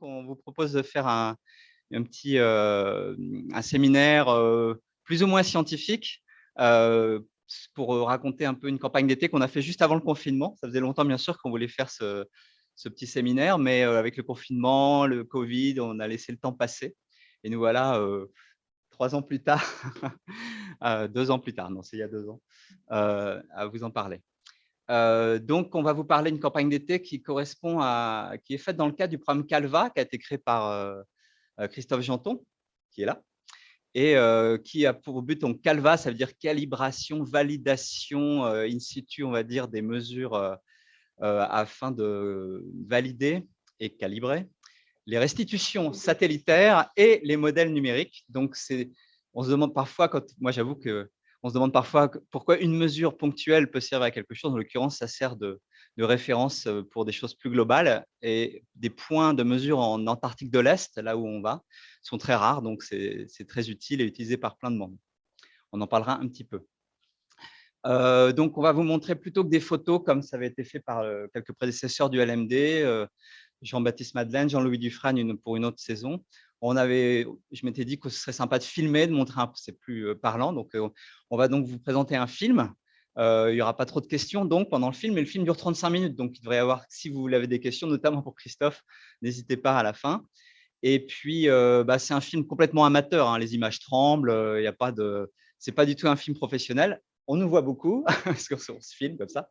donc on vous propose de faire un petit un séminaire plus ou moins scientifique pour raconter un peu une campagne d'été qu'on a fait juste avant le confinement. Ça faisait longtemps, bien sûr, qu'on voulait faire ce petit séminaire, mais avec le confinement, le Covid, on a laissé le temps passer. Et nous voilà 3 ans plus tard, 2 ans plus tard, non, c'est il y a 2 ans, à vous en parler. Donc, on va vous parler d'une campagne d'été qui est faite dans le cadre du programme Calva, qui a été créé par Christophe Janton, qui est là, et qui a pour but, donc Calva, ça veut dire calibration, validation in situ, on va dire, des mesures afin de valider et calibrer les restitutions satellitaires et les modèles numériques. Donc, on se demande parfois, moi j'avoue qu'on se demande parfois pourquoi une mesure ponctuelle peut servir à quelque chose. En l'occurrence, ça sert de référence pour des choses plus globales. Et des points de mesure en Antarctique de l'Est, là où on va, sont très rares. Donc, c'est très utile et utilisé par plein de monde. On en parlera un petit peu. Donc, on va vous montrer plutôt que des photos, comme ça avait été fait par quelques prédécesseurs du LMD, Jean-Baptiste Madeleine, Jean-Louis Dufresne pour une autre saison. Je m'étais dit que ce serait sympa de filmer, de montrer un peu, c'est plus parlant. Donc, on va donc vous présenter un film. Il n'y aura pas trop de questions donc pendant le film, mais le film dure 35 minutes. Donc, il devrait y avoir, si vous avez des questions, notamment pour Christophe, n'hésitez pas à la fin. Et puis, c'est un film complètement amateur. Hein. Les images tremblent. C'est pas du tout un film professionnel. On nous voit beaucoup parce qu'on se filme comme ça.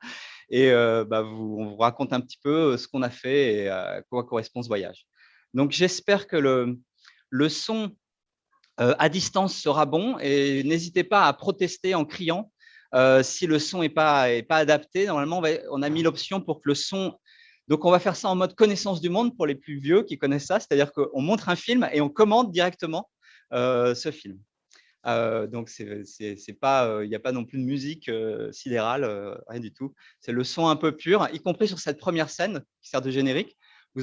Et on vous raconte un petit peu ce qu'on a fait et à quoi correspond ce voyage. Donc, j'espère que le son à distance sera bon et n'hésitez pas à protester en criant si le son n'est pas adapté. Normalement, on a mis l'option pour que le son… Donc, on va faire ça en mode connaissance du monde pour les plus vieux qui connaissent ça, c'est-à-dire qu'on montre un film et on commente directement ce film. Donc, c'est pas, il n'y a pas non plus de musique sidérale, rien du tout. C'est le son un peu pur, y compris sur cette première scène qui sert de générique. Vous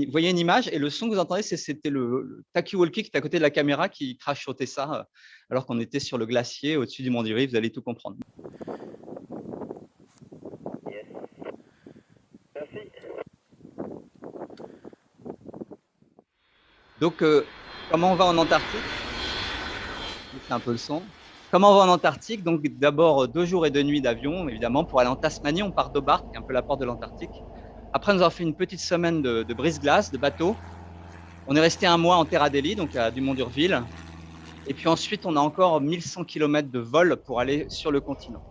voyez une image et le son que vous entendez, c'était le talkie-walkie qui est à côté de la caméra qui crachotait ça alors qu'on était sur le glacier au-dessus du mont d'Ivry. Vous allez tout comprendre. Yes. Merci. Donc, comment on va en Antarctique? C'est un peu le son. Comment on va en Antarctique? Donc, d'abord, 2 jours et 2 nuits d'avion, évidemment. Pour aller en Tasmanie, on part d'Hobart, qui est un peu la porte de l'Antarctique. Après, nous avons fait une petite semaine de brise-glace, de bateau. On est resté 1 mois en Terre Adélie, donc à Dumont d'Urville. Et puis ensuite, on a encore 1100 km de vol pour aller sur le continent.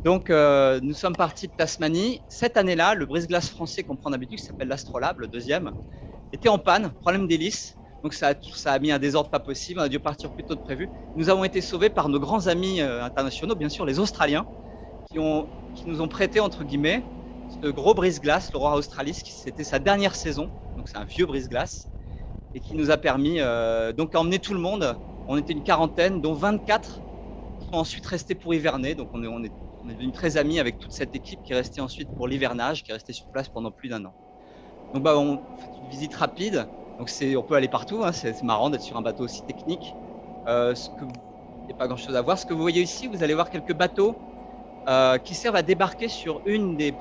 Donc, nous sommes partis de Tasmanie. Cette année-là, le brise-glace français qu'on prend d'habitude, qui s'appelle l'Astrolabe, le deuxième, était en panne, problème d'hélice. Donc, ça a mis un désordre pas possible. On a dû partir plus tôt que prévu. Nous avons été sauvés par nos grands amis internationaux, bien sûr, les Australiens, qui nous ont prêté, entre guillemets, ce gros brise-glace, le Roi Australis, c'était sa dernière saison. Donc, c'est un vieux brise-glace. Et qui nous a permis d'emmener tout le monde. On était une quarantaine, dont 24 sont ensuite restés pour hiverner. Donc, on est devenus très amis avec toute cette équipe qui est restée ensuite pour l'hivernage, qui est restée sur place pendant plus d'1 an. Donc, on fait une visite rapide. Donc, on peut aller partout. Hein. C'est marrant d'être sur un bateau aussi technique. Il n'y a pas grand-chose à voir. Ce que vous voyez ici, vous allez voir quelques bateaux qui servent à débarquer sur une des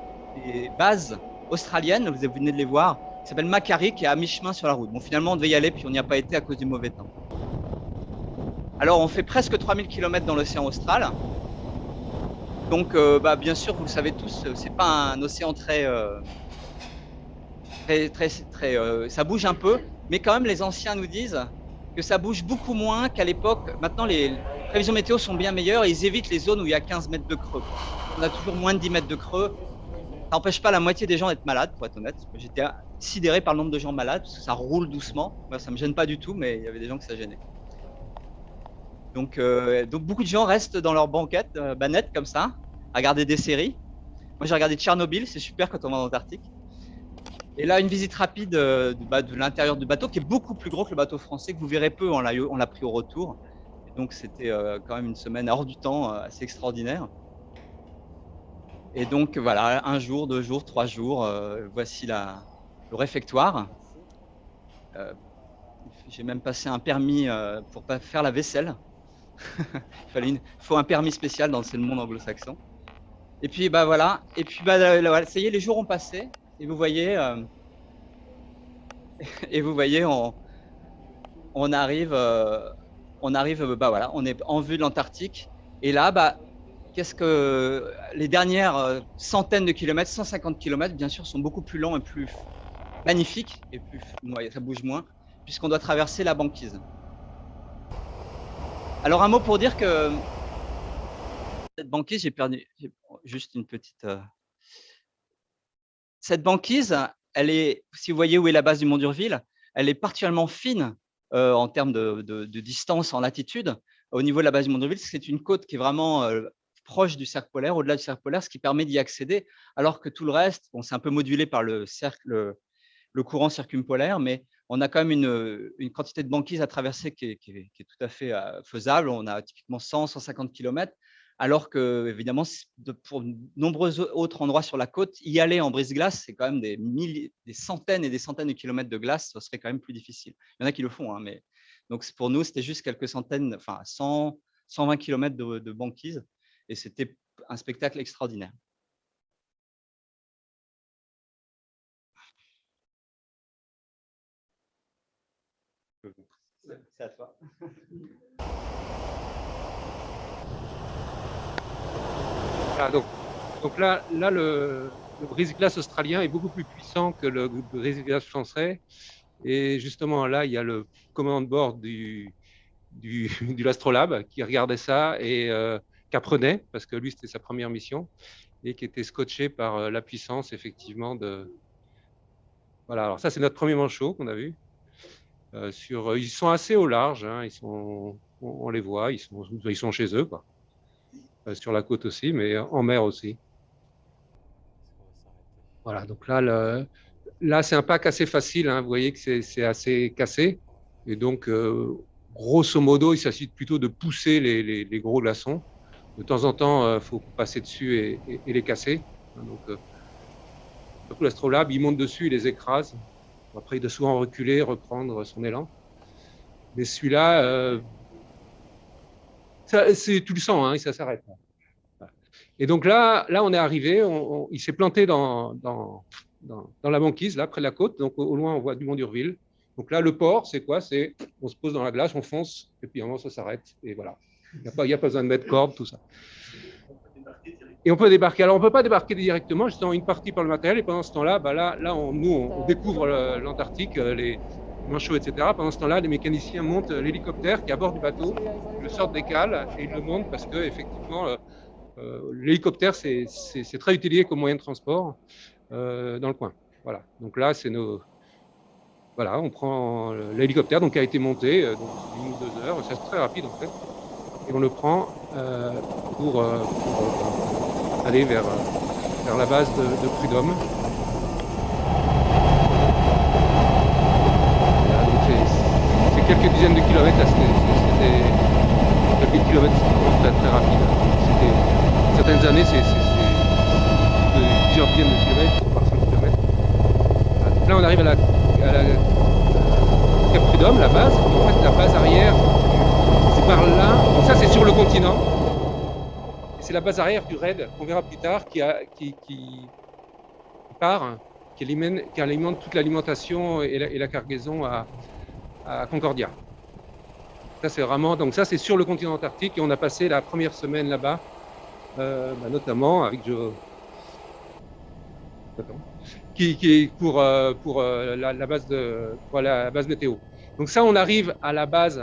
bases australiennes. Vous venez de les voir. Qui s'appelle Macquarie, qui est à mi-chemin sur la route. Bon, finalement, on devait y aller, puis on n'y a pas été à cause du mauvais temps. Alors, on fait presque 3000 km dans l'océan austral. Donc, bien sûr, vous le savez tous, c'est pas un océan ça bouge un peu, mais quand même, les anciens nous disent que ça bouge beaucoup moins qu'à l'époque. Maintenant, les prévisions météo sont bien meilleures et ils évitent les zones où il y a 15 mètres de creux. On a toujours moins de 10 mètres de creux. Ça n'empêche pas la moitié des gens d'être malades, pour être honnête. J'étais sidéré par le nombre de gens malades, parce que ça roule doucement. Moi, ça ne me gêne pas du tout, mais il y avait des gens que ça gênait. Donc beaucoup de gens restent dans leur banquette comme ça, à regarder des séries. Moi, j'ai regardé Tchernobyl, c'est super quand on va en Antarctique. Et là, une visite rapide de l'intérieur du bateau, qui est beaucoup plus gros que le bateau français, que vous verrez peu, on l'a pris au retour. Et donc, c'était quand même une semaine hors du temps, assez extraordinaire. Et donc, voilà, 1 jour, 2 jours, 3 jours, voici le réfectoire. J'ai même passé un permis pour pas faire la vaisselle. Il faut un permis spécial dans le monde anglo-saxon. Et puis, voilà. Et puis, ça y est, les jours ont passé. Et vous voyez, Et vous voyez, on arrive, bah voilà, on est en vue de l'Antarctique. Et là, bah, qu'est-ce que les dernières centaines de kilomètres, 150 kilomètres, bien sûr, sont beaucoup plus longs et plus magnifiques, et plus, ça bouge moins, puisqu'on doit traverser la banquise. Alors, un mot pour dire que cette banquise, j'ai perdu juste une petite. Cette banquise, elle est, si vous voyez où est la base du Mont d'Urville, elle est particulièrement fine en termes de distance en latitude. Au niveau de la base du Mont d'Urville, c'est une côte qui est vraiment proche du cercle polaire, au-delà du cercle polaire, ce qui permet d'y accéder, alors que tout le reste, bon, c'est un peu modulé par le courant circumpolaire, mais on a quand même une quantité de banquise à traverser qui est tout à fait faisable. On a typiquement 100-150 km, alors que, évidemment, pour de nombreux autres endroits sur la côte, y aller en brise-glace, c'est quand même des centaines et des centaines de kilomètres de glace, ce serait quand même plus difficile. Il y en a qui le font, hein, mais donc pour nous, c'était juste quelques centaines, enfin 100, 120 km de banquise, et c'était un spectacle extraordinaire. C'est à toi. Ah, donc là, le brise-glace australien est beaucoup plus puissant que le brise-glace français. Et justement, là, il y a le commandant de bord du l'Astrolabe qui regardait ça et qui apprenait, parce que lui, c'était sa première mission, et qui était scotché par la puissance, effectivement, de... Voilà, alors ça, c'est notre premier manchot qu'on a vu. Ils sont assez au large, hein, on les voit, ils sont chez eux, quoi. Sur la côte aussi, mais en mer aussi. Voilà, donc là c'est un pack assez facile, hein, vous voyez que c'est assez cassé. Et donc, grosso modo, il s'agit plutôt de pousser les gros glaçons. De temps en temps, il faut passer dessus et les casser. Donc, surtout l'Astrolabe, il monte dessus, il les écrase. Après, il doit souvent reculer, reprendre son élan. Mais celui-là, c'est tout le sang, hein, ça s'arrête. Et donc là on est arrivé, il s'est planté dans la banquise, là, près de la côte. Donc au loin, on voit du Mont d'Urville. Donc là, le port, c'est quoi? C'est on se pose dans la glace, on fonce, et puis à un moment, ça s'arrête. Et voilà. Il n'y a pas besoin de mettre corde, tout ça. Et on peut débarquer. Alors, on ne peut pas débarquer directement, justement, une partie par le matériel. Et pendant ce temps-là, on découvre l'Antarctique, les manchots, etc. Pendant ce temps-là, les mécaniciens montent l'hélicoptère qui est à bord du bateau, le sortent des cales et ils le montent parce que, effectivement, l'hélicoptère, c'est très utilisé comme moyen de transport dans le coin. Voilà. Donc là, voilà, on prend l'hélicoptère qui a été monté, donc 1 ou 2 heures, c'est très rapide en fait, et on le prend pour aller vers la base de Prud'homme. C'est quelques dizaines de kilomètres, là, c'était quelques kilomètres, c'est vraiment très, très rapide. Certaines années, c'est plusieurs dizaines de kilomètres, par 5 kilomètres. Donc là, on arrive à la Cap Prud'homme, la base. En fait, la base arrière, c'est par là. Bon, ça, c'est sur le continent. C'est la base arrière du raid qu'on verra plus tard qui part, qui alimente toute l'alimentation et la cargaison à Concordia. Ça, c'est vraiment. Donc, ça, c'est sur le continent antarctique et on a passé la première semaine là-bas, notamment avec Joe. Qui est pour la base météo. Donc ça, on arrive à la base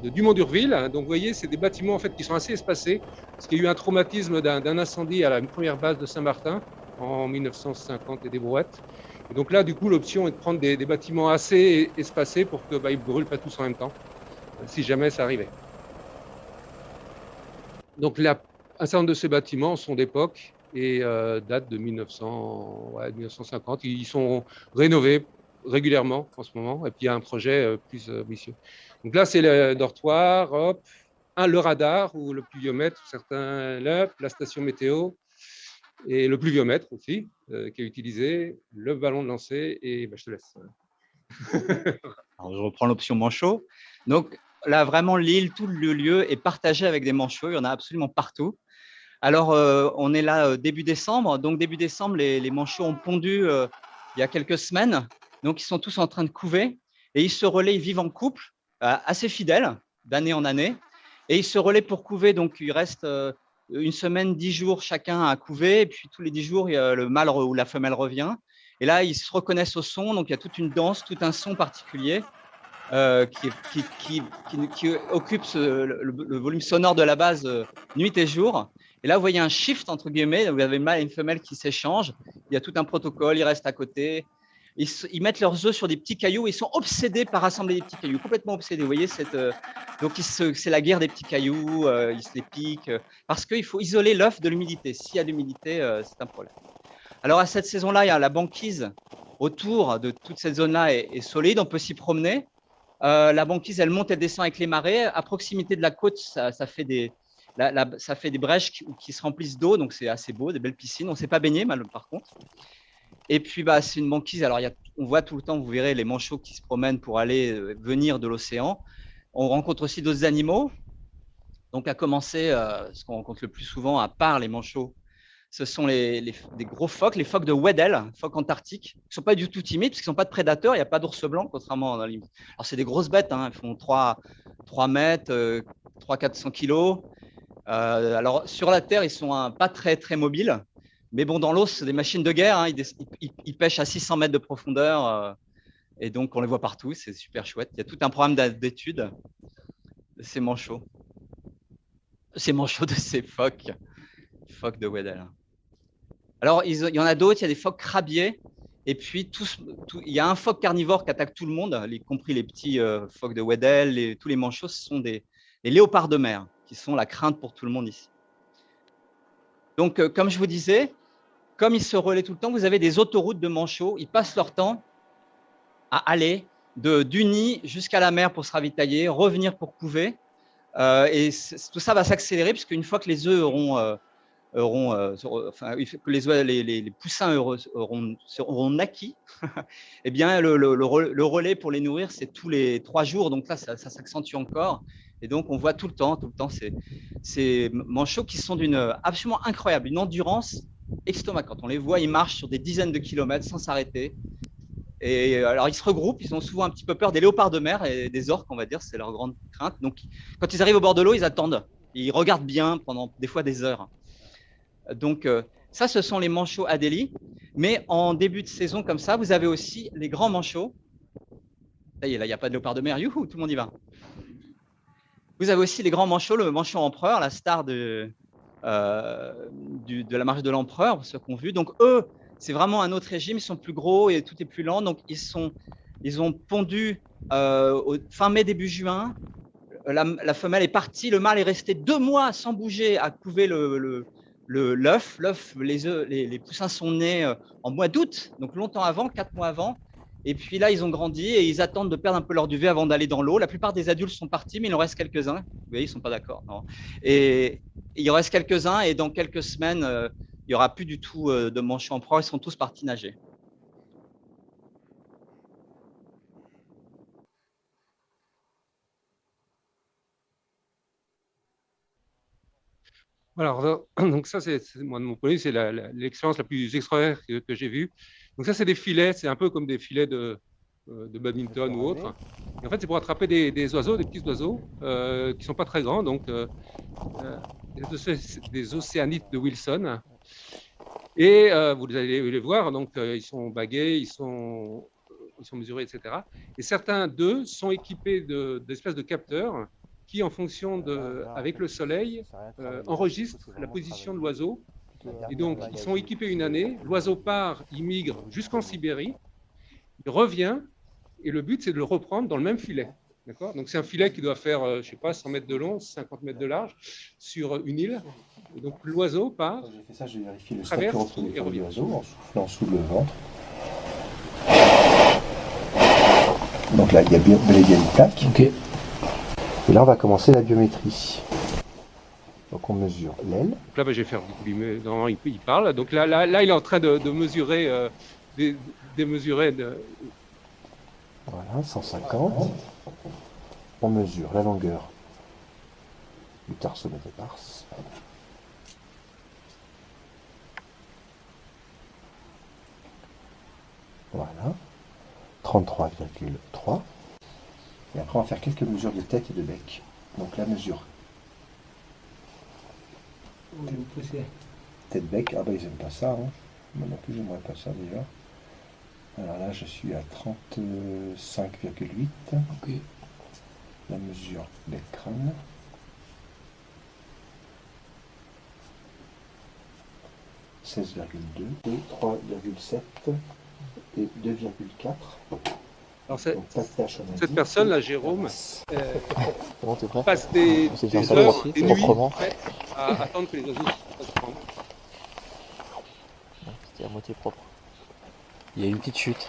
du Mont d'Urville. Donc vous voyez, c'est des bâtiments en fait qui sont assez espacés, parce qu'il y a eu un traumatisme d'un incendie à la première base de Saint-Martin en 1950 et des brouettes. Et donc là, du coup, l'option est de prendre des bâtiments assez espacés pour qu'ils ne brûlent pas tous en même temps, si jamais ça arrivait. Donc un certain nombre de ces bâtiments sont d'époque et datent de 1950. Ils sont rénovés régulièrement en ce moment. Et puis il y a un projet plus ambitieux. Donc là, c'est le dortoir, le radar ou le pluviomètre, certains la station météo et le pluviomètre aussi qui est utilisé, le ballon de lancer et je te laisse. Alors, je reprends l'option manchot. Donc là, vraiment, l'île, tout le lieu est partagé avec des manchots. Il y en a absolument partout. Alors, on est là début décembre. Donc, début décembre, les manchots ont pondu il y a quelques semaines. Donc, ils sont tous en train de couver et ils se relaient, ils vivent en couple, assez fidèles, d'année en année. Et ils se relaient pour couver. Donc, il reste une semaine, 10 jours chacun à couver. Et puis, tous les 10 jours, le mâle ou la femelle revient. Et là, ils se reconnaissent au son. Donc, il y a toute une danse, tout un son particulier qui occupe le volume sonore de la base nuit et jour. Et là, vous voyez un shift, entre guillemets. Vous avez un mâle et une femelle qui s'échangent. Il y a tout un protocole. Ils restent à côté. Ils mettent leurs œufs sur des petits cailloux. Ils sont obsédés par rassembler des petits cailloux, complètement obsédés. Vous voyez, donc c'est la guerre des petits cailloux. Ils se les piquent parce qu'il faut isoler l'œuf de l'humidité. S'il y a de l'humidité, c'est un problème. Alors, à cette saison-là, il y a la banquise autour de toute cette zone-là est solide. On peut s'y promener. La banquise, elle monte, elle descend avec les marées. À proximité de la côte, ça fait des brèches qui se remplissent d'eau. Donc, c'est assez beau, des belles piscines. On ne sait pas baigner, par contre. Et puis, c'est une banquise. Alors, on voit tout le temps, vous verrez, les manchots qui se promènent pour aller venir de l'océan. On rencontre aussi d'autres animaux. Donc, à commencer, ce qu'on rencontre le plus souvent, à part les manchots, ce sont des gros phoques, les phoques de Weddell, phoques antarctiques, qui ne sont pas du tout timides, parce qu'ils ne sont pas de prédateurs, il n'y a pas d'ours blanc, contrairement à l'île. Alors, c'est des grosses bêtes, hein, elles font 3 mètres, 300-400 kilos. Alors, sur la terre, ils sont pas très, très mobiles. Mais bon, dans l'eau, c'est des machines de guerre. Hein, ils pêchent à 600 mètres de profondeur. Et donc, on les voit partout. C'est super chouette. Il y a tout un programme d'études de ces manchots. Ces manchots de ces phoques de Weddell. Alors, il y en a d'autres. Il y a des phoques crabiers. Et puis, il y a un phoque carnivore qui attaque tout le monde, y compris les petits phoques de Weddell. Tous les manchots, ce sont les léopards de mer, qui sont la crainte pour tout le monde ici. Donc, comme je vous disais, comme ils se relaient tout le temps, vous avez des autoroutes de manchots. Ils passent leur temps à aller du nid jusqu'à la mer pour se ravitailler, revenir pour couver. Et tout ça va s'accélérer puisqu'une fois que les œufs que les poussins auront naquis, eh bien, le relais pour les nourrir, c'est tous les 3 jours. Donc là, ça s'accentue encore. Et donc, on voit tout le temps ces manchots qui sont d'une absolument incroyable, une endurance estomacante. On les voit, ils marchent sur des dizaines de kilomètres sans s'arrêter. Et alors, ils se regroupent, ils ont souvent un petit peu peur des léopards de mer et des orques, on va dire, c'est leur grande crainte. Donc, quand ils arrivent au bord de l'eau, ils attendent. Ils regardent bien pendant des fois des heures. Donc, ça, ce sont les manchots Adélie. Mais en début de saison, comme ça, vous avez aussi les grands manchots. Ça y est, là, il n'y a pas de léopard de mer. Youhou, tout le monde y va. Vous avez aussi les grands manchots, le manchot empereur, la star de la marche de l'empereur, pour ceux qui ont vu. Donc, eux, c'est vraiment un autre régime. Ils sont plus gros et tout est plus lent. Donc, ils ont pondu fin mai, début juin. La femelle est partie. Le mâle est resté 2 mois sans bouger à couver l'œuf. Les poussins sont nés en mois d'août, donc longtemps avant, 4 mois avant. Et puis là, ils ont grandi et ils attendent de perdre un peu leur duvet avant d'aller dans l'eau. La plupart des adultes sont partis, mais il en reste quelques-uns. Vous voyez, ils ne sont pas d'accord. Et il en reste quelques-uns et dans quelques semaines, il n'y aura plus du tout de manchots empereurs. Ils sont tous partis nager. Alors, donc ça, moi, de mon point de vue, c'est l'expérience la plus extraordinaire que j'ai vue. Donc ça, c'est des filets, c'est un peu comme des filets de badminton ou autre. Et en fait, c'est pour attraper des oiseaux, des petits oiseaux qui ne sont pas très grands, donc des océanites de Wilson. Et vous allez les voir, donc ils sont bagués, ils sont mesurés, etc. Et certains d'eux sont équipés d'espèces de capteurs qui, en fonction avec le soleil, enregistrent la position de l'oiseau. Et donc, ils sont équipés une année. L'oiseau part, il migre jusqu'en Sibérie, il revient, et le but, c'est de le reprendre dans le même filet. D'accord ? Donc, c'est un filet qui doit faire, je ne sais pas, 100 mètres de long, 50 mètres de large, sur une île. Et donc, l'oiseau part, traverse et revient. En soufflant sous le ventre. Donc là, il y a bien une plaque. Okay. Et là, on va commencer la biométrie. Donc, on mesure l'aile. Donc là, je vais faire du coup, normalement, il parle. Donc là, il est en train de mesurer, démesurer. Voilà, 150. On mesure la longueur du tarsométatarse. Voilà. 33,3. Et après, on va faire quelques mesures de tête et de bec. Donc la mesure tête-bec, ah bah ils n'aiment pas ça, hein. Moi non plus, j'aimerais pas ça déjà. Alors là, je suis à 35,8. Ok. La mesure bec-crâne. 16,2 et 3,7 et 2,4. Alors, Donc, tache, on a cette dit. personne, là, Jérôme, Bon, t'es prêt? passe des On s'est fait un heures, aussi, des nuits, proprement. en fait, à attendre que les oiseaux se prendre. C'était à moitié propre. Il y a eu une petite chute.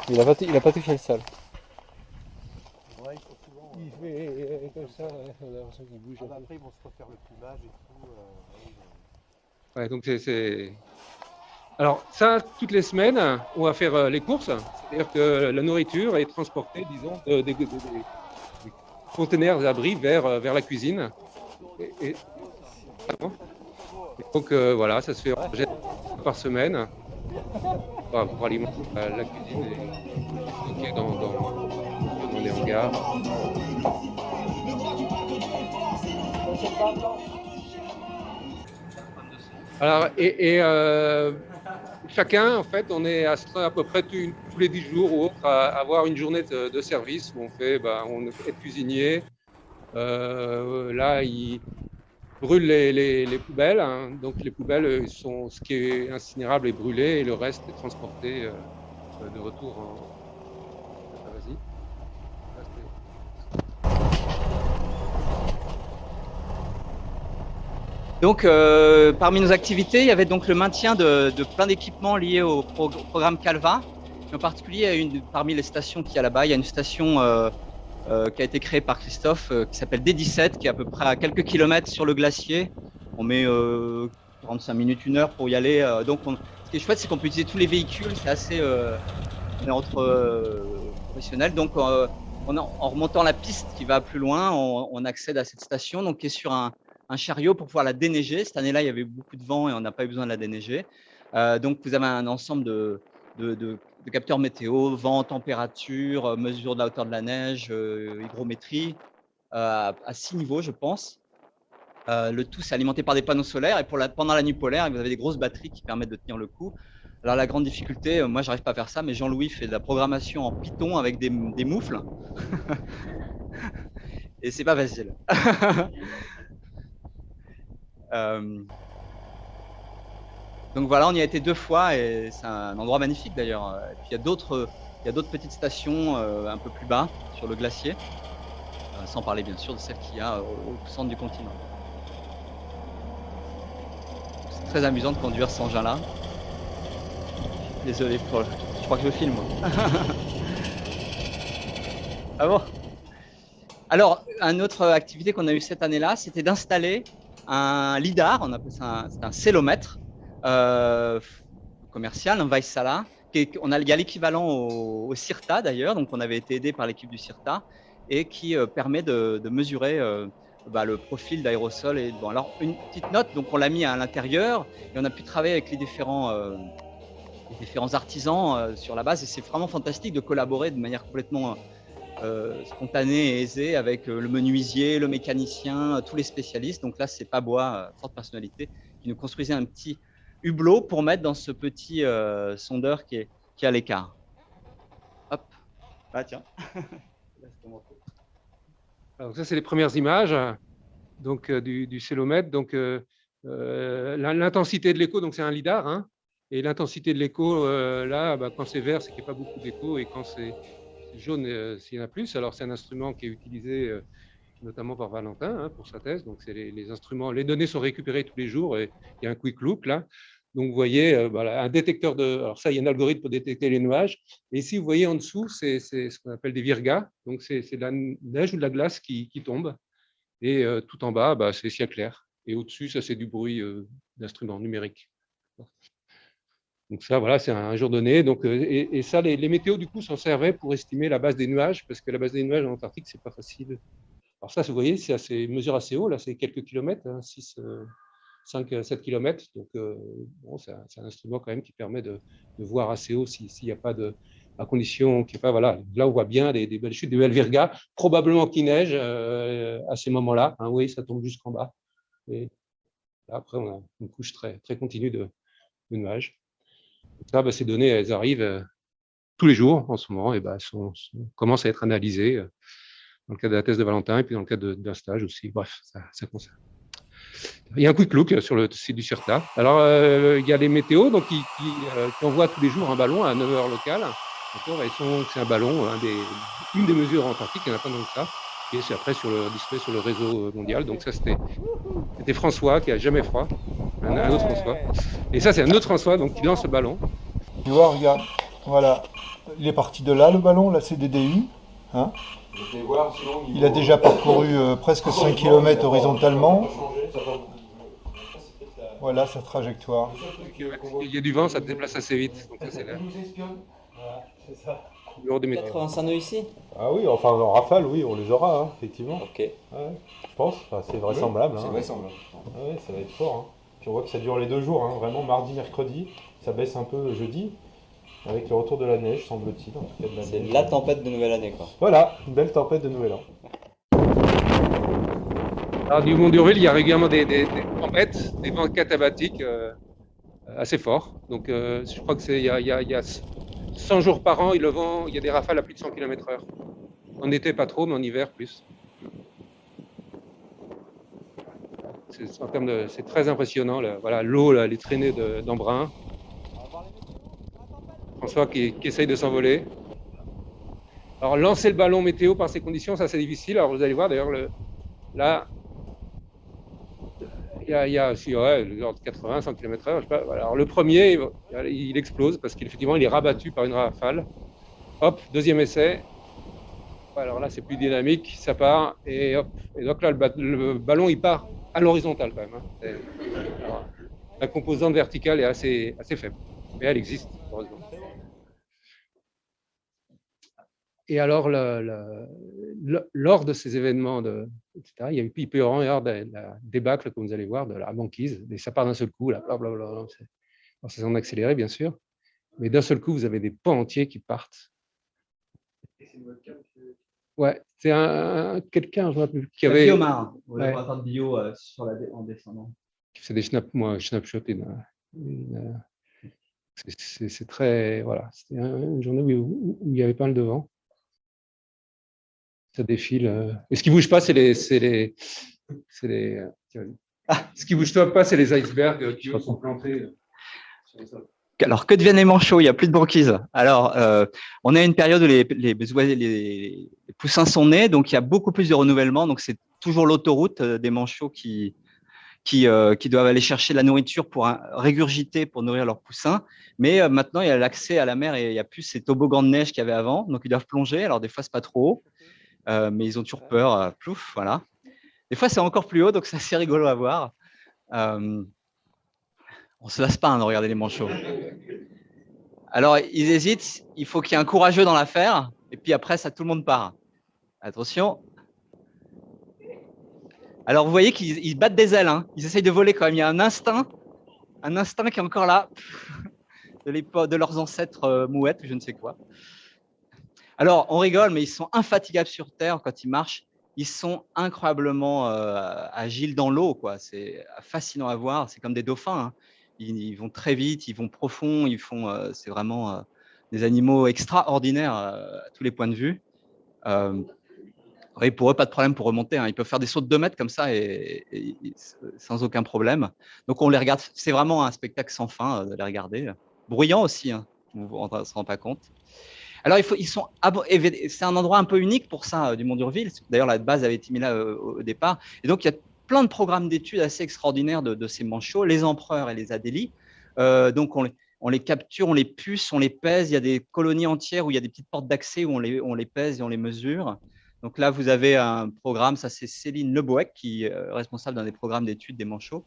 Il a pas touché le sol. Ouais, ils sont souvent. Il fait comme ça, on a l'impression qu'il bouge. Après, ils vont se refaire le plumage et tout. Ouais, donc c'est... Alors ça, toutes les semaines, on va faire les courses. C'est-à-dire que la nourriture est transportée, disons, des conteneurs abris vers la cuisine. Et donc voilà, ça se fait par semaine pour alimenter la cuisine et stocker dans les hangars. Alors, chacun, en fait, on est astreint à peu près tous les 10 jours ou autres à avoir une journée de service où on est cuisinier. Là, ils brûlent les poubelles. Hein. Donc, les poubelles, ce qui est incinérable est brûlé et le reste est transporté de retour en... Vas-y. Donc, parmi nos activités, il y avait donc le maintien de plein d'équipements liés au programme Calva. En particulier, parmi les stations qu'il y a là-bas, il y a une station qui a été créée par Christophe, qui s'appelle D17, qui est à peu près à quelques kilomètres sur le glacier. On met 45 minutes, 1 heure pour y aller. Ce qui est chouette, c'est qu'on peut utiliser tous les véhicules. C'est assez... on est entre professionnels. Donc, en remontant la piste qui va plus loin, on accède à cette station, donc qui est sur un chariot pour pouvoir la déneiger. Cette année-là, il y avait beaucoup de vent et on n'a pas eu besoin de la déneiger. Donc, vous avez un ensemble de capteurs météo, vent, température, mesure de la hauteur de la neige, hygrométrie, à 6 niveaux, je pense. Le tout, c'est alimenté par des panneaux solaires et pendant la nuit polaire, vous avez des grosses batteries qui permettent de tenir le coup. Alors, la grande difficulté, moi, j'arrive pas à faire ça, mais Jean-Louis fait de la programmation en Python avec des moufles. Et c'est pas facile. Donc voilà, on y a été 2 fois et c'est un endroit magnifique d'ailleurs. Et puis il y a d'autres petites stations un peu plus bas sur le glacier, sans parler bien sûr de celle qu'il y a au centre du continent. C'est très amusant de conduire cet engin-là. Désolé, je crois que je filme. Ah bon? Alors, une autre activité qu'on a eue cette année-là, c'était d'installer un lidar, on appelle ça un célomètre commercial, un Vaisala. Il y a l'équivalent au CIRTA d'ailleurs, donc on avait été aidé par l'équipe du CIRTA et qui permet de mesurer le profil d'aérosol. Alors, une petite note, donc on l'a mis à l'intérieur et on a pu travailler avec les différents artisans sur la base et c'est vraiment fantastique de collaborer de manière complètement spontané et aisé avec le menuisier, le mécanicien, tous les spécialistes. Donc là, c'est Pabois, forte personnalité, qui nous construisait un petit hublot pour mettre dans ce petit sondeur qui est à l'écart. Hop. Ah tiens. Alors ça, c'est les premières images donc, du célomètre. Donc, l'intensité de l'écho, donc c'est un lidar. Hein, et l'intensité de l'écho, là, quand c'est vert, c'est qu'il n'y a pas beaucoup d'écho. Et quand c'est jaune, s'il y en a plus. Alors, c'est un instrument qui est utilisé notamment par Valentin pour sa thèse. Donc, c'est les instruments. Les données sont récupérées tous les jours et il y a un quick look là. Donc, vous voyez un détecteur de. Alors, ça, il y a un algorithme pour détecter les nuages. Et ici, vous voyez en dessous, c'est ce qu'on appelle des virgas. Donc, c'est de la neige ou de la glace qui tombe. Et tout en bas, c'est ciel clair. Et au-dessus, ça, c'est du bruit d'instruments numériques. Donc ça, voilà, c'est un jour donné. Donc, et ça, les météos, du coup, s'en servaient pour estimer la base des nuages, parce que la base des nuages en Antarctique, c'est pas facile. Alors ça, vous voyez, c'est mesure assez haut, là, c'est quelques kilomètres, 5, 7 kilomètres. Donc, bon, c'est un instrument quand même qui permet de voir assez haut s'il n'y a pas de à condition qu'il n'y ait pas, voilà, là on voit bien des belles chutes, des belles virgas, probablement qu'il neige à ces moments-là. Hein, oui, ça tombe jusqu'en bas. Et là, après, on a une couche très, très continue de nuages. Ça, ces données, elles arrivent tous les jours en ce moment, et commencent à être analysées dans le cadre de la thèse de Valentin et puis dans le cadre d'un stage aussi. Bref, ça concerne. Il y a un quick look sur le site du CIRTA. Alors, il y a les météos donc, qui envoient tous les jours un ballon à 9h locales. C'est un ballon, une des mesures antarctiques, il n'y en a pas tant que ça. Et c'est après display sur le réseau mondial. Donc ça, c'était François qui a jamais froid. Un autre François. Et ça, c'est un autre François donc, qui lance le ballon. Tu vois, regarde, voilà. Il est parti de là, le ballon, là c'est DDU. Hein. Il a déjà parcouru presque 5 km horizontalement. Voilà sa trajectoire. Il y a du vent, ça te déplace assez vite. Donc ça, c'est là. C'est ça. 85 nœuds ici? Ah oui, enfin en rafale, oui, on les aura, hein, effectivement. Ok. Ouais, je pense, c'est vraisemblable. C'est vraisemblable. Ouais, ça va être fort. Hein. Puis on voit que ça dure les 2 jours, hein, vraiment mardi, mercredi. Ça baisse un peu jeudi, avec le retour de la neige, semble-t-il. C'est la tempête de nouvelle année, quoi. Voilà, une belle tempête de nouvel an. Alors, du Mont d'Urville, il y a régulièrement des tempêtes, des vents catabatiques assez forts. Donc, je crois que il y a 100 jours par an, il y a des rafales à plus de 100 km/h. En été, pas trop, mais en hiver, plus. C'est très impressionnant. Voilà, l'eau, les traînées d'embrun. François qui essaye de s'envoler. Alors, lancer le ballon météo par ces conditions, ça c'est difficile. Alors, vous allez voir, d'ailleurs, là, il y a aussi le genre de 80-100 km/h. Je sais pas, voilà. Alors, le premier, il explose parce qu'effectivement, il est rabattu par une rafale. Hop, deuxième essai. Alors là, c'est plus dynamique, ça part. Et hop. Et donc là, le ballon, il part à l'horizontale quand même. Hein. Alors, la composante verticale est assez faible. Mais elle existe, heureusement. Et alors, lors de ces événements, etc., il peut y avoir la débâcle, comme vous allez voir, de la banquise. Et ça part d'un seul coup, là, blablabla. Alors, c'est en accéléré, bien sûr. Mais d'un seul coup, vous avez des pans entiers qui partent. Ouais, c'est quelqu'un, je me rappelle, qui avait... Biomarin, au laboratoire de bio en descendant. Qui fait des snapshots. C'est très... Voilà, c'était une journée où il y avait pas mal de vent. Ça défile. Et ce qui bouge pas, c'est les. Ce qui bouge pas, c'est les icebergs qui sont plantés sur le sol. Alors, que deviennent les manchots? Il n'y a plus de banquise. Alors, on a une période où les poussins sont nés, donc il y a beaucoup plus de renouvellement. Donc, c'est toujours l'autoroute des manchots qui doivent aller chercher la nourriture pour régurgiter, pour nourrir leurs poussins. Mais maintenant, il y a l'accès à la mer et il n'y a plus ces toboggans de neige qu'il y avait avant. Donc, ils doivent plonger. Alors, des fois, ce n'est pas trop haut. Mais ils ont toujours peur, plouf, voilà. Des fois, c'est encore plus haut, donc c'est assez rigolo à voir. On ne se lasse pas de regarder les manchots. Alors, ils hésitent, il faut qu'il y ait un courageux dans l'affaire, et puis après, ça, tout le monde part. Attention. Alors, vous voyez qu'ils battent des ailes, hein. Ils essayent de voler quand même. Il y a un instinct qui est encore là, de leurs ancêtres mouettes, je ne sais quoi. Alors, on rigole, mais ils sont infatigables sur Terre quand ils marchent. Ils sont incroyablement agiles dans l'eau, quoi. C'est fascinant à voir. C'est comme des dauphins. Hein. Ils vont très vite, ils vont profond. C'est vraiment des animaux extraordinaires à tous les points de vue. Oui, pour eux, pas de problème pour remonter. Hein. Ils peuvent faire des sauts de 2 mètres comme ça et sans aucun problème. Donc, on les regarde. C'est vraiment un spectacle sans fin de les regarder. Bruyant aussi, hein. On ne se rend pas compte. Alors, c'est un endroit un peu unique pour ça, du Mont d'Urville. D'ailleurs, la base avait été mise là au départ. Et donc, il y a plein de programmes d'études assez extraordinaires de ces manchots, les empereurs et les adélies. Donc, on les capture, on les puce, on les pèse. Il y a des colonies entières où il y a des petites portes d'accès où on les pèse et on les mesure. Donc là, vous avez un programme, ça c'est Céline Leboeck, qui est responsable d'un des programmes d'études des manchots.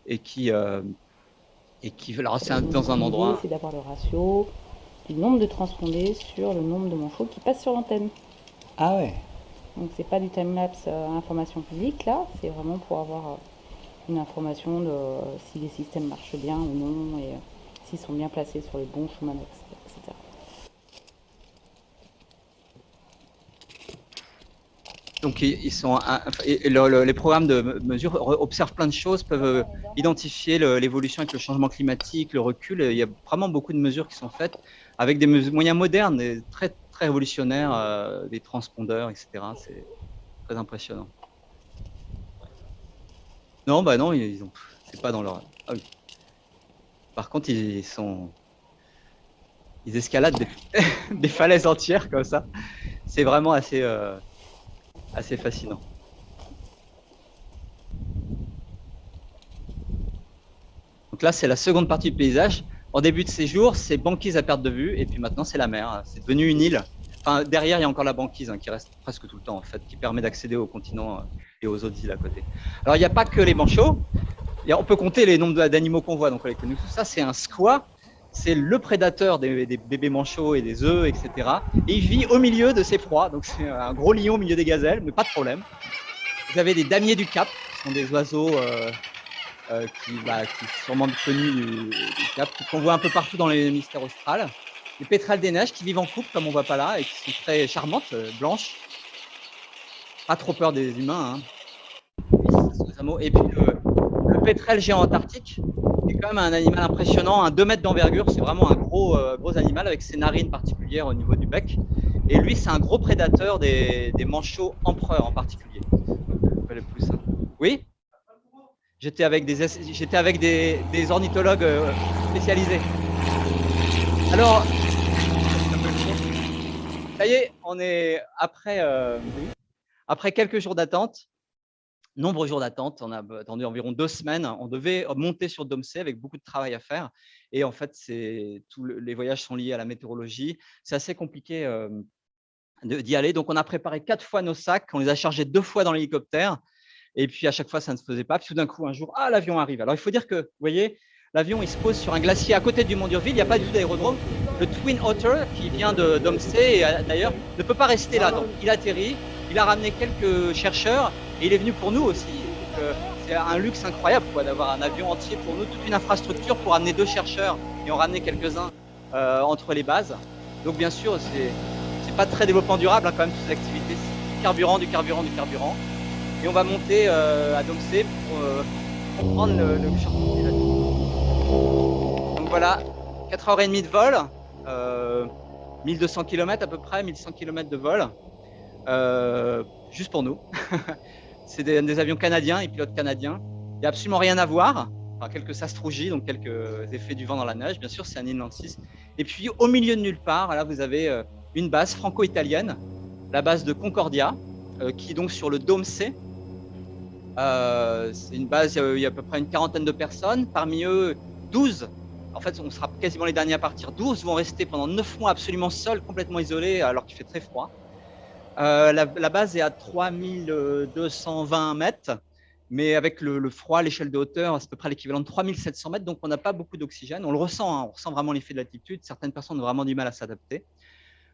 Et alors, c'est dans un endroit... C'est d'avoir le ratio du nombre de transpondés sur le nombre de manchots qui passent sur l'antenne. Ah ouais. Donc c'est pas du timelapse information publique là, c'est vraiment pour avoir une information de si les systèmes marchent bien ou non et s'ils sont bien placés sur les bons chemins d'accès, etc. Donc, ils sont, les programmes de mesure observent plein de choses, peuvent identifier l'évolution avec le changement climatique, le recul. Il y a vraiment beaucoup de mesures qui sont faites avec des moyens modernes, et très, très révolutionnaires, des transpondeurs, etc. C'est très impressionnant. Non, bah non, c'est pas dans leur. Ah oui. Par contre, ils escaladent des falaises entières comme ça. C'est vraiment assez fascinant. Donc là, c'est la seconde partie du paysage. En début de séjour, c'est banquise à perte de vue, et puis maintenant, c'est la mer. C'est devenu une île. Enfin, derrière, il y a encore la banquise qui reste presque tout le temps, en fait, qui permet d'accéder au continent et aux autres îles à côté. Alors, il n'y a pas que les manchots. On peut compter les nombres d'animaux qu'on voit. Donc, tout ça, c'est un squat. C'est le prédateur des bébés manchots et des œufs, etc. Et il vit au milieu de ses proies. Donc, c'est un gros lion au milieu des gazelles, mais pas de problème. Vous avez des damiers du Cap, qui sont des oiseaux qui sont sûrement connus du Cap, qu'on voit un peu partout dans l'hémisphère austral. Les pétrels des neiges qui vivent en couple, comme on ne voit pas là, et qui sont très charmantes, blanches. Pas trop peur des humains. Et puis le pétrel géant antarctique, qui est quand même un animal impressionnant, un 2 mètres d'envergure. C'est vraiment un gros animal avec ses narines particulières au niveau du bec. Et lui, c'est un gros prédateur des manchots empereurs en particulier. Oui, j'étais avec des ornithologues spécialisés. Alors, ça y est, on est après quelques jours d'attente, nombreux jours d'attente, on a attendu environ 2 semaines. On devait monter sur Dome C avec beaucoup de travail à faire. Et en fait, les voyages sont liés à la météorologie. C'est assez compliqué d'y aller. Donc, on a préparé 4 fois nos sacs. On les a chargés 2 fois dans l'hélicoptère. Et puis, à chaque fois, ça ne se faisait pas. Puis, tout d'un coup, un jour, l'avion arrive. Alors, il faut dire que, vous voyez, l'avion, il se pose sur un glacier à côté du Mont d'Urville. Il n'y a pas du tout d'aérodrome. Le Twin Otter, qui vient de Dome C, d'ailleurs, ne peut pas rester là. Donc, il atterrit. Il a ramené quelques chercheurs et il est venu pour nous aussi. C'est un luxe incroyable d'avoir un avion entier pour nous, toute une infrastructure pour amener 2 chercheurs et en ramener quelques-uns entre les bases. Donc, bien sûr, c'est pas très développement durable quand même, toutes ces activités. C'est du carburant. Et on va monter à Dome C pour prendre le chantier là-dessus. Donc voilà, 4h30 de vol, 1200 km à peu près, 1100 km de vol, juste pour nous. C'est des avions canadiens et pilotes canadiens. Il n'y a absolument rien à voir. Enfin, quelques sastrugies, donc quelques effets du vent dans la neige. Bien sûr, c'est un inland 6. Et puis, au milieu de nulle part, là, vous avez une base franco-italienne, la base de Concordia, qui est donc sur le Dome C. C'est une base, il y a à peu près une quarantaine de personnes. Parmi eux, 12, en fait, on sera quasiment les derniers à partir. 12 vont rester pendant 9 mois absolument seuls, complètement isolés, alors qu'il fait très froid. La base est à 3220 mètres, mais avec le froid, l'échelle de hauteur, c'est à peu près l'équivalent de 3700 mètres, donc on n'a pas beaucoup d'oxygène. On le ressent, on ressent vraiment l'effet de l'altitude. Certaines personnes ont vraiment du mal à s'adapter.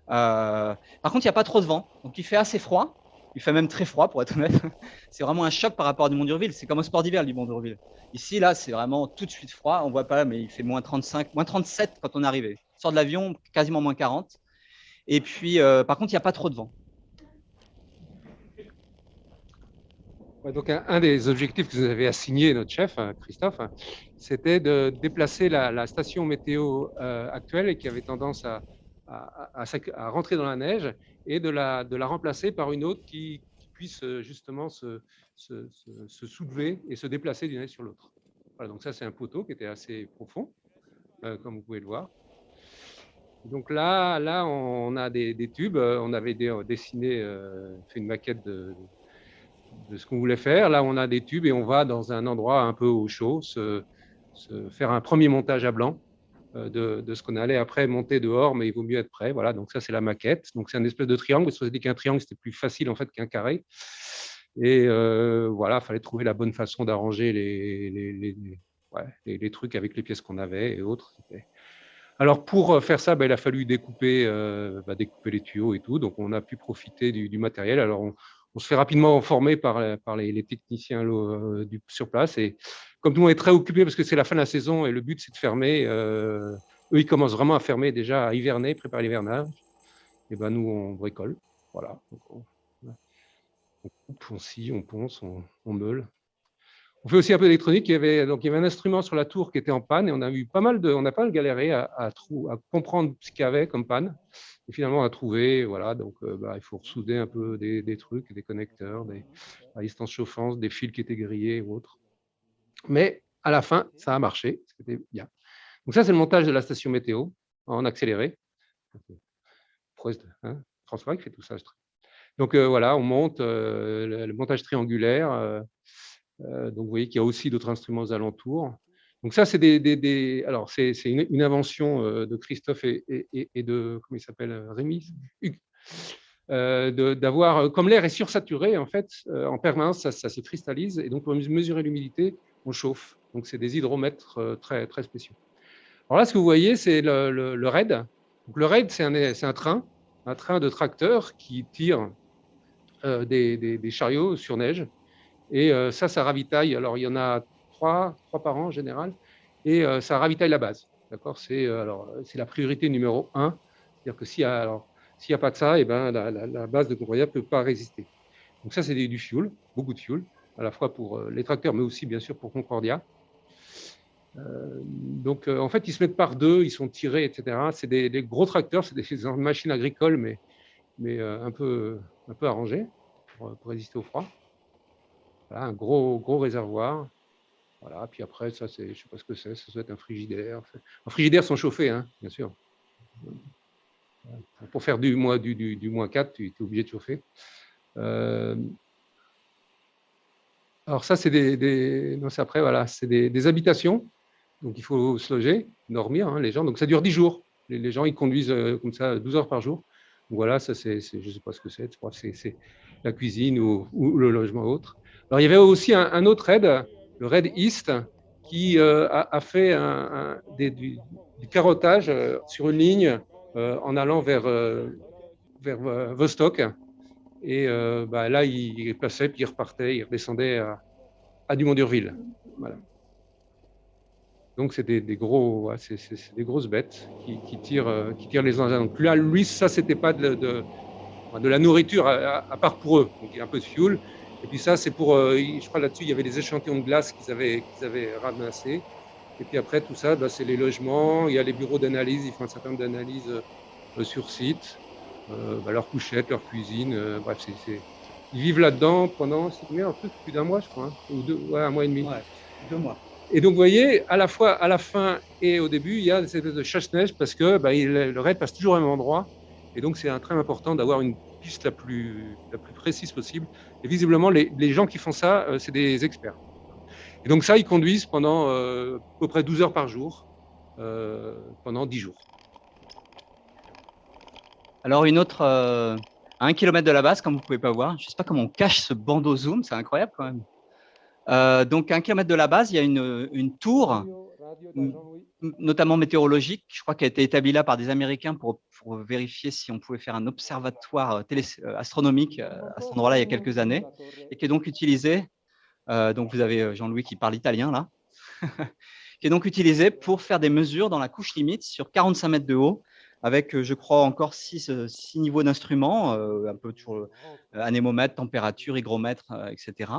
Par contre, il n'y a pas trop de vent, donc il fait assez froid. Il fait même très froid, pour être honnête. C'est vraiment un choc par rapport au Mont d'Urville. C'est comme un sport d'hiver, du Mont d'Urville. Ici, là, c'est vraiment tout de suite froid. On ne voit pas, mais il fait moins 35, moins 37 quand on est arrivé. On sort de l'avion, quasiment moins 40. Et puis, par contre, il n'y a pas trop de vent. Ouais, donc, un des objectifs que vous avez assigné notre chef, Christophe, c'était de déplacer la station météo actuelle et qui avait tendance à rentrer dans la neige et de la remplacer par une autre qui puisse justement se soulever et se déplacer d'une année sur l'autre. Voilà, donc ça, c'est un poteau qui était assez profond, comme vous pouvez le voir. Donc là on a des tubes. On avait dessiné, fait une maquette de ce qu'on voulait faire. Là, on a des tubes et on va dans un endroit un peu au chaud se faire un premier montage à blanc de ce qu'on allait après monter dehors, mais il vaut mieux être prêt. Voilà, donc ça, c'est la maquette. Donc, c'est un espèce de triangle. On s'est dit qu'un triangle, c'était plus facile en fait qu'un carré. Et voilà, il fallait trouver la bonne façon d'arranger les trucs avec les pièces qu'on avait et autres. Alors, pour faire ça, il a fallu découper les tuyaux et tout. Donc, on a pu profiter du matériel. Alors, on se fait rapidement former par les techniciens sur place. Et comme tout le monde est très occupé parce que c'est la fin de la saison et le but, c'est de fermer, eux, ils commencent vraiment à fermer déjà, à hiverner, préparer l'hivernage. Et nous, on bricole. Voilà. On coupe, on scie, on ponce, on meule. On fait aussi un peu d'électronique. Il y avait un instrument sur la tour qui était en panne et on a pas mal galéré à comprendre ce qu'il y avait comme panne. Et finalement, on a trouvé, voilà, donc il faut ressouder un peu des trucs, des connecteurs, des résistances chauffantes, des fils qui étaient grillés ou autres. Mais à la fin, ça a marché, c'était bien. Donc ça, c'est le montage de la station météo en accéléré. François qui fait tout ça. Donc voilà, on monte le montage triangulaire. Donc vous voyez qu'il y a aussi d'autres instruments aux alentours. Donc ça, c'est alors c'est une invention de Christophe et de, comment il s'appelle, Rémi, Hugues, d'avoir, comme l'air est sursaturé en fait, en permanence, ça se cristallise et donc pour mesurer l'humidité, on chauffe. Donc c'est des hydromètres très très spéciaux. Alors là, ce que vous voyez, c'est le RAID. Donc le RAID, c'est un train de tracteur qui tire des chariots sur neige. Et ça ravitaille. Alors, il y en a trois par an en général. Et ça ravitaille la base. D'accord ? C'est la priorité numéro 1. C'est-à-dire que s'il n'y a pas de ça, eh ben, la base de Concordia ne peut pas résister. Donc ça, c'est du fuel, beaucoup de fuel, à la fois pour les tracteurs, mais aussi, bien sûr, pour Concordia. Donc, en fait, ils se mettent par deux, ils sont tirés, etc. C'est des gros tracteurs, c'est des machines agricoles, mais un peu arrangées pour résister au froid. Voilà, un gros réservoir. Voilà, puis après, ça, je ne sais pas ce que c'est, ça doit être un frigidaire. Les frigidaires sont chauffés, hein, bien sûr. Pour faire du moins 4, tu es obligé de chauffer. Alors ça, c'est après, voilà, c'est des habitations. Donc, il faut se loger, dormir, hein, les gens. Donc, ça dure 10 jours. Les gens, ils conduisent comme ça 12 heures par jour. Donc, voilà, ça, je ne sais pas ce que c'est. Je crois que c'est la cuisine ou le logement autre. Alors, il y avait aussi un autre RAID, le RAID East, qui a fait du carottage sur une ligne en allant vers Vostok. Et là, il passait, puis il repartait, il redescendait à Dumont-d'Urville. Voilà. Donc, c'est des grosses bêtes qui tirent les engins. Donc, là, lui, ça, c'était pas de la nourriture à part pour eux. Donc, il y a un peu de fuel. Et puis ça, c'est pour, je crois là-dessus, il y avait des échantillons de glace qu'ils avaient ramassés. Et puis après, tout ça, c'est les logements, il y a les bureaux d'analyse, ils font un certain nombre d'analyses sur site, leur couchette, leur cuisine, bref, ils vivent là-dedans pendant, c'est combien, un peu plus d'un mois, je crois, hein, ou un mois et demi. Ouais, 2 mois. Et donc, vous voyez, à la fois à la fin et au début, il y a des espèces de chasse-neige parce que le raid passe toujours au même endroit. Et donc, c'est très important d'avoir une piste la plus précise possible. Et visiblement, les gens qui font ça, c'est des experts. Et donc ça, ils conduisent pendant à peu près 12 heures par jour, pendant 10 jours. Alors, une autre, à 1 km de la base, comme vous ne pouvez pas voir, je ne sais pas comment on cache ce bandeau zoom, c'est incroyable quand même. Donc, à 1 km de la base, il y a une tour, notamment météorologique, je crois qu'elle a été établie là par des Américains pour vérifier si on pouvait faire un observatoire astronomique à cet endroit-là il y a quelques années, et qui est donc utilisé, donc vous avez Jean-Louis qui parle italien là, qui est donc utilisé pour faire des mesures dans la couche limite sur 45 mètres de haut, avec, je crois, encore 6 niveaux d'instruments, un peu toujours anémomètre, température, hygromètre, etc.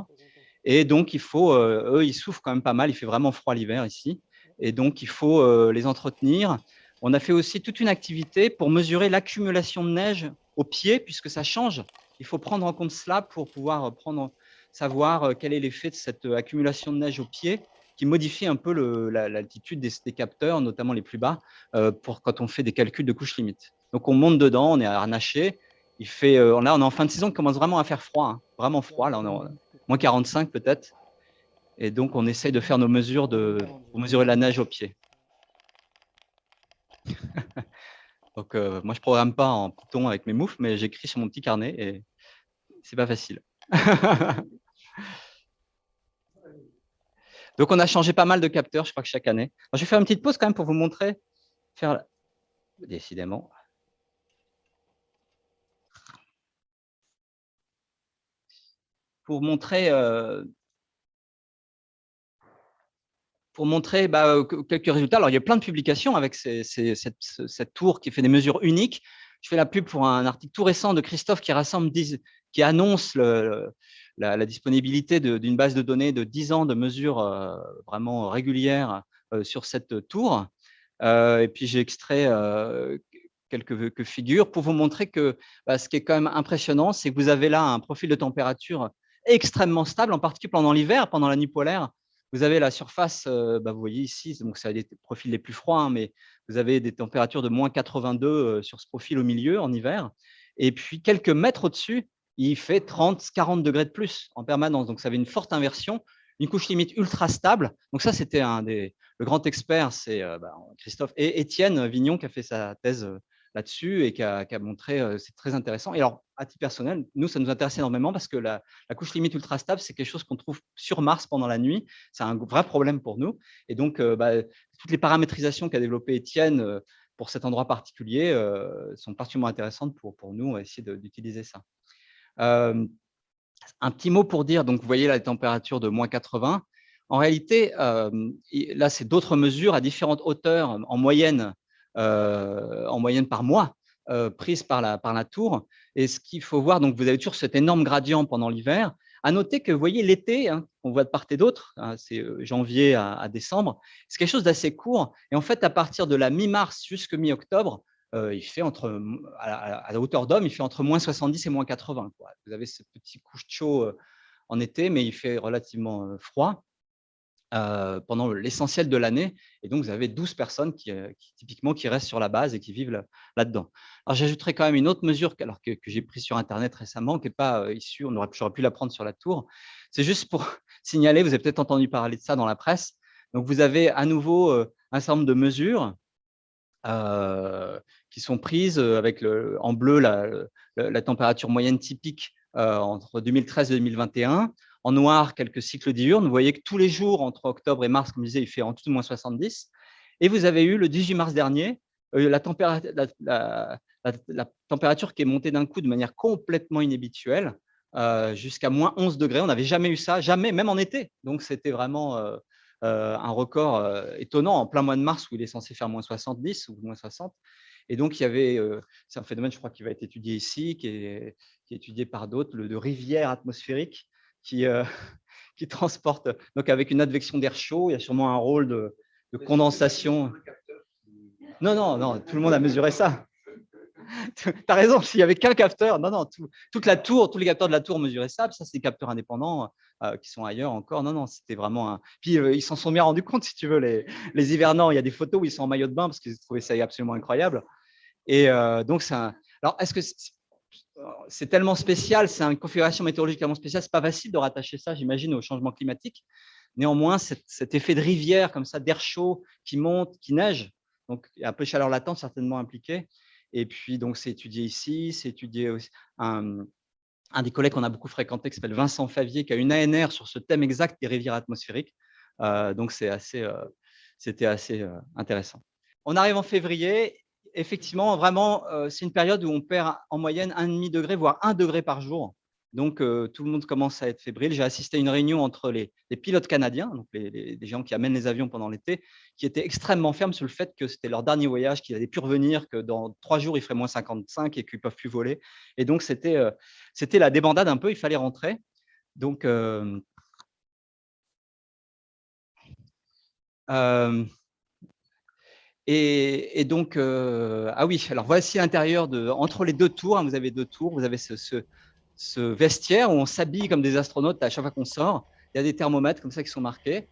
Et donc, il faut, eux, ils souffrent quand même pas mal, il fait vraiment froid l'hiver ici, et donc il faut les entretenir. On a fait aussi toute une activité pour mesurer l'accumulation de neige au pied, puisque ça change. Il faut prendre en compte cela pour pouvoir savoir quel est l'effet de cette accumulation de neige au pied, qui modifie un peu l'altitude des capteurs, notamment les plus bas, pour quand on fait des calculs de couche limite. Donc, on monte dedans, on est harnaché. Là, on est en fin de saison, il commence vraiment à faire froid, hein, vraiment froid. Là, on est moins 45 peut-être. Et donc, on essaye de faire nos mesures pour mesurer la neige au pied. Donc, moi, je ne programme pas en Python avec mes moufles, mais j'écris sur mon petit carnet et ce n'est pas facile. Donc, on a changé pas mal de capteurs, je crois que chaque année. Alors, je vais faire une petite pause quand même pour vous montrer. Décidément. Pour montrer quelques résultats. Alors, il y a plein de publications avec cette tour qui fait des mesures uniques je fais la pub pour un article tout récent de Christophe qui annonce la disponibilité d'une base de données de 10 ans de mesures vraiment régulières sur cette tour. Et puis, j'ai extrait quelques figures pour vous montrer que ce qui est quand même impressionnant, c'est que vous avez là un profil de température extrêmement stable, en particulier pendant l'hiver, pendant la nuit polaire. Vous avez la surface, vous voyez ici, donc ça a des profils les plus froids, hein, mais vous avez des températures de moins 82 sur ce profil au milieu en hiver. Et puis, quelques mètres au-dessus, il fait 30-40 degrés de plus en permanence. Donc, ça avait une forte inversion, une couche limite ultra stable. Donc, ça, c'était le grand expert, c'est Christophe et Étienne Vignon qui a fait sa thèse là-dessus et qui a montré, c'est très intéressant. Et alors, à titre personnel, nous, ça nous intéresse énormément parce que la couche limite ultra stable, c'est quelque chose qu'on trouve sur Mars pendant la nuit. C'est un vrai problème pour nous. Et donc, toutes les paramétrisations qu'a développé Étienne pour cet endroit particulier sont particulièrement intéressantes pour nous. On va essayer d'utiliser ça. Un petit mot pour dire, donc vous voyez la température de moins 80. En réalité, là, c'est d'autres mesures à différentes hauteurs en moyenne par mois, prises par la tour. Et ce qu'il faut voir, donc vous avez toujours cet énorme gradient pendant l'hiver. À noter que vous voyez l'été, hein, on voit de part et d'autre, hein, c'est janvier à décembre, c'est quelque chose d'assez court. Et en fait, à partir de la mi-mars jusqu'à mi-octobre, il fait à la hauteur d'homme, il fait entre moins 70 et moins 80. Quoi. Vous avez ce petit couche de chaud en été, mais il fait relativement froid pendant l'essentiel de l'année. Et donc, vous avez 12 personnes typiquement qui restent sur la base et qui vivent là-dedans. Alors, j'ajouterai quand même une autre mesure que j'ai prise sur Internet récemment, qui n'est pas issue, j'aurais pu la prendre sur la tour. C'est juste pour signaler, vous avez peut-être entendu parler de ça dans la presse. Donc, vous avez à nouveau un certain nombre de mesures qui sont prises avec en bleu la température moyenne typique entre 2013 et 2021. En noir, quelques cycles diurnes. Vous voyez que tous les jours, entre octobre et mars, comme je disais, il fait en tout moins 70. Et vous avez eu le 18 mars dernier la température qui est montée d'un coup de manière complètement inhabituelle jusqu'à moins 11 degrés. On n'avait jamais eu ça, jamais, même en été. Donc, c'était vraiment un record étonnant en plein mois de mars où il est censé faire moins 70 ou moins 60. Et donc, il y avait, c'est un phénomène, je crois, qui va être étudié ici, qui est étudié par d'autres, de rivière atmosphérique qui transporte, donc avec une advection d'air chaud, il y a sûrement un rôle de condensation. Non, tout le monde a mesuré ça. Tu as raison, s'il n'y avait qu'un capteur, non, toute la tour, tous les capteurs de la tour mesuraient ça, ça c'est des capteurs indépendants qui sont ailleurs encore, non, c'était vraiment un… Puis ils s'en sont bien rendus compte, si tu veux, les hivernants, il y a des photos où ils sont en maillot de bain parce qu'ils trouvaient ça absolument incroyable. Et donc, alors, est-ce que c'est tellement spécial, c'est une configuration météorologique tellement spéciale, c'est pas facile de rattacher ça, j'imagine, au changement climatique. Néanmoins, cet effet de rivière, comme ça, d'air chaud qui monte, qui neige, donc il y a un peu de chaleur latente certainement impliquée. Et puis, donc, c'est étudié ici, c'est étudié aussi un des collègues qu'on a beaucoup fréquenté, qui s'appelle Vincent Favier, qui a une ANR sur ce thème exact des rivières atmosphériques. Donc, c'était assez intéressant. On arrive en février. Effectivement, vraiment, c'est une période où on perd en moyenne 1,5 degré, voire 1 degré par jour. Donc, tout le monde commence à être fébrile. J'ai assisté à une réunion entre les pilotes canadiens, donc les gens qui amènent les avions pendant l'été, qui étaient extrêmement fermes sur le fait que c'était leur dernier voyage, qu'ils n'allaient plus revenir, que dans 3 jours, il ferait moins 55 et qu'ils ne peuvent plus voler. Et donc, c'était la débandade un peu, il fallait rentrer. Donc, et donc, ah oui, alors voici l'intérieur entre les deux tours. Hein, vous avez deux tours, vous avez ce vestiaire où on s'habille comme des astronautes à chaque fois qu'on sort. Il y a des thermomètres comme ça qui sont marqués.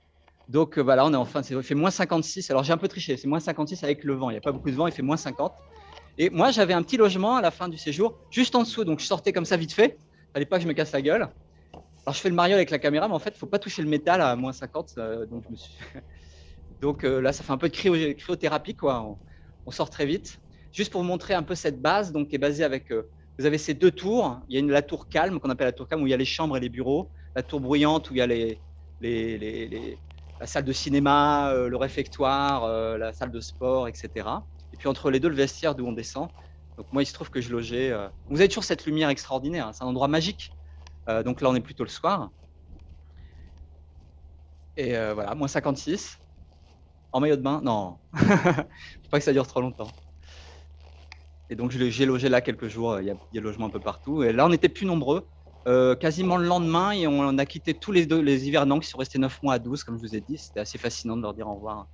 Donc voilà, on est enfin, il fait moins 56. Alors j'ai un peu triché, c'est moins 56 avec le vent. Il n'y a pas beaucoup de vent, il fait moins 50. Et moi, j'avais un petit logement à la fin du séjour, juste en dessous. Donc je sortais comme ça vite fait. Il ne fallait pas que je me casse la gueule. Alors je fais le mariole avec la caméra, mais en fait, il ne faut pas toucher le métal à moins 50. Donc je me suis… Donc là, ça fait un peu de cryothérapie, quoi. On sort très vite. Juste pour vous montrer un peu cette base, donc qui est basée avec… vous avez ces deux tours. Il y a la tour calme, qu'on appelle la tour calme, où il y a les chambres et les bureaux. La tour bruyante, où il y a la salle de cinéma, le réfectoire, la salle de sport, etc. Et puis entre les deux, le vestiaire d'où on descend. Donc moi, il se trouve que je logeais… Vous avez toujours cette lumière extraordinaire. Hein. C'est un endroit magique. Donc là, on est plutôt le soir. Et voilà, moins 56. En maillot de bain? Non. Il ne faut pas que ça dure trop longtemps. Et donc, j'ai logé là quelques jours. Il y a des logements un peu partout. Et là, on n'était plus nombreux. Quasiment le lendemain, et on a quitté tous les hivernants qui sont restés 9 mois à 12, comme je vous ai dit. C'était assez fascinant de leur dire au revoir.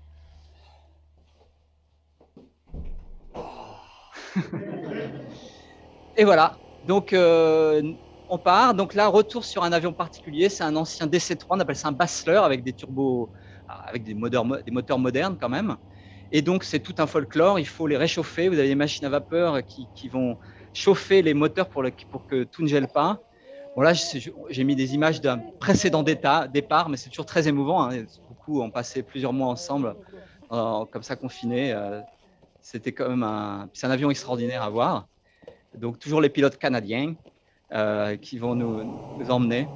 Et voilà. Donc, on part. Donc là, retour sur un avion particulier. C'est un ancien DC-3. On appelle ça un Basler avec des turbos, avec des moteurs modernes quand même. Et donc, c'est tout un folklore. Il faut les réchauffer. Vous avez des machines à vapeur qui vont chauffer les moteurs pour que tout ne gèle pas. Bon, là, j'ai mis des images d'un précédent départ, mais c'est toujours très émouvant. Hein. Beaucoup ont passé plusieurs mois ensemble, comme ça, confinés. C'était quand même c'est un avion extraordinaire à voir. Donc, toujours les pilotes canadiens qui vont nous emmener.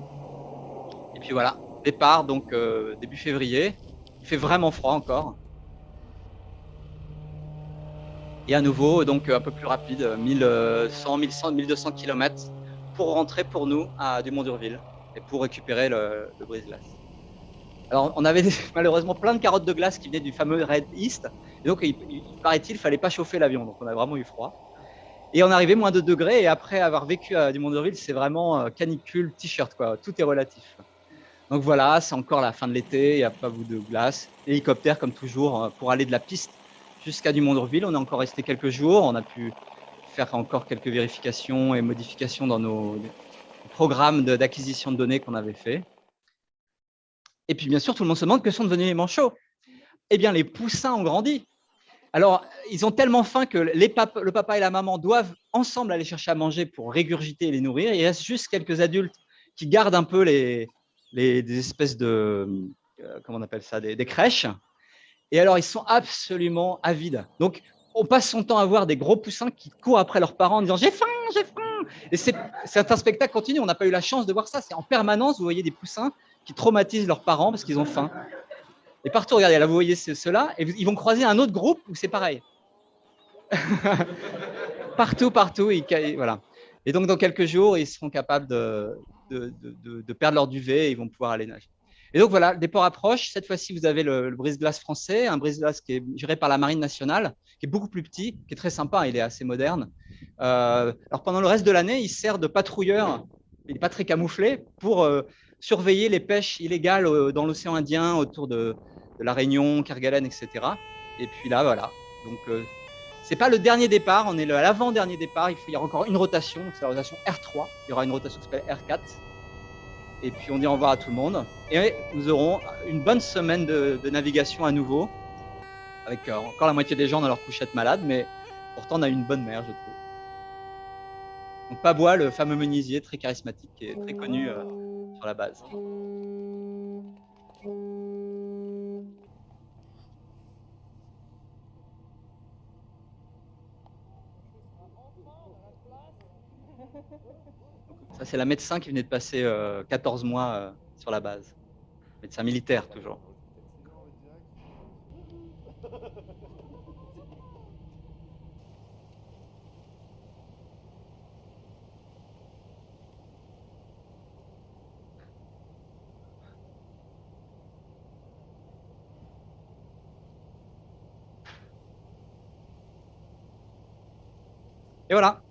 Et puis voilà, départ, donc début février. Il fait vraiment froid encore. Et à nouveau, donc un peu plus rapide, 1100, 1100, 1200 km pour rentrer pour nous à Dumont d'Urville et pour récupérer le brise-glace. Alors, on avait malheureusement plein de carottes de glace qui venaient du fameux Red East. Et donc, paraît-il, il ne fallait pas chauffer l'avion. Donc, on a vraiment eu froid. Et on est arrivé moins de 2 degrés. Et après avoir vécu à Dumont d'Urville, c'est vraiment canicule, t-shirt, quoi. Tout est relatif. Donc voilà, c'est encore la fin de l'été. Il n'y a pas beaucoup de glace. Hélicoptère, comme toujours, pour aller de la piste jusqu'à Dumont d'Urville. On est encore resté quelques jours. On a pu faire encore quelques vérifications et modifications dans nos programmes d'acquisition de données qu'on avait fait. Et puis, bien sûr, tout le monde se demande que sont devenus les manchots. Eh bien, les poussins ont grandi. Alors, ils ont tellement faim que le papa et la maman doivent ensemble aller chercher à manger pour régurgiter et les nourrir. Il reste juste quelques adultes qui gardent un peu des espèces de, comment on appelle ça, des crèches. Et alors, ils sont absolument avides. Donc, on passe son temps à voir des gros poussins qui courent après leurs parents en disant « j'ai faim, j'ai faim ». Et c'est un spectacle continu. On n'a pas eu la chance de voir ça. C'est en permanence, vous voyez des poussins qui traumatisent leurs parents parce qu'ils ont faim. Et partout, regardez, là, vous voyez ceux-là, et ils vont croiser un autre groupe où c'est pareil. partout, voilà. Et donc, dans quelques jours, ils seront capables de perdre leur duvet et ils vont pouvoir aller nager. Et donc, voilà, le départ approche. Cette fois-ci, vous avez le brise-glace français, un brise-glace qui est géré par la Marine nationale, qui est beaucoup plus petit, qui est très sympa, il est assez moderne. Alors, pendant le reste de l'année, il sert de patrouilleur, il n'est pas très camouflé, pour surveiller les pêches illégales dans l'océan Indien, autour de la Réunion, Kerguelen, etc. Et puis là, voilà. Donc, c'est pas le dernier départ, on est à l'avant-dernier départ. Il y aura encore une rotation, c'est la rotation R3. Il y aura une rotation qui s'appelle R4. Et puis, on dit au revoir à tout le monde. Et nous aurons une bonne semaine de navigation à nouveau, avec encore la moitié des gens dans leur couchette malade, mais pourtant, on a une bonne mer, je trouve. Donc, Pabois, le fameux menuisier très charismatique, qui est très connu sur la base. Ça, c'est la médecin qui venait de passer 14 mois sur la base. Médecin militaire, toujours. Et voilà.